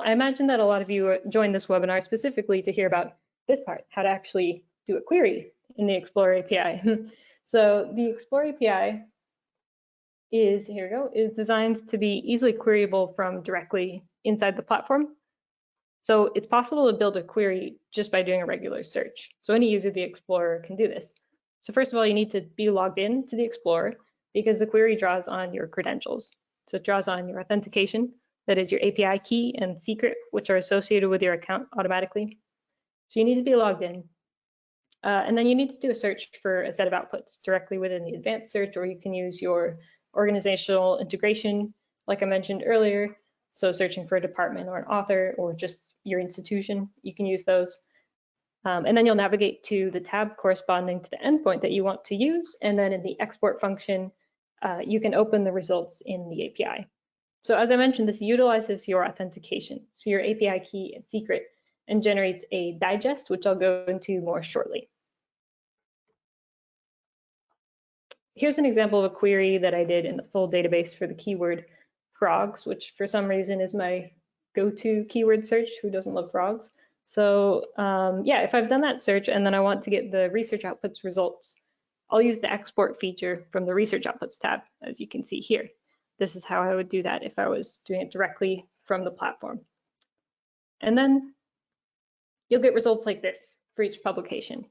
Well, I imagine that a lot of you joined this webinar specifically to hear about this part, how to actually do a query in the Explorer API. So the Explorer API is, here we go, is designed to be easily queryable from directly inside the platform. So it's possible to build a query just by doing a regular search. So any user of the Explorer can do this. So first of all, you need to be logged in to the Explorer because the query draws on your credentials. So it draws on your authentication, that is your API key and secret, which are associated with your account automatically. So you need to be logged in. And then you need to do a search for a set of outputs directly within the advanced search, or you can use your organizational integration, like I mentioned earlier. So searching for a department or an author or just your institution, you can use those. And then you'll navigate to the tab corresponding to the endpoint that you want to use. And then in the export function, you can open the results in the API. So as I mentioned, this utilizes your authentication, so your API key and secret, and generates a digest, which I'll go into more shortly. Here's an example of a query that I did in the full database for the keyword frogs, which for some reason is my go-to keyword search. Who doesn't love frogs? So yeah, if I've done that search and then I want to get the research outputs results, I'll use the export feature from the research outputs tab, as you can see here. This is how I would do that if I was doing it directly from the platform. And then you'll get results like this for each publication.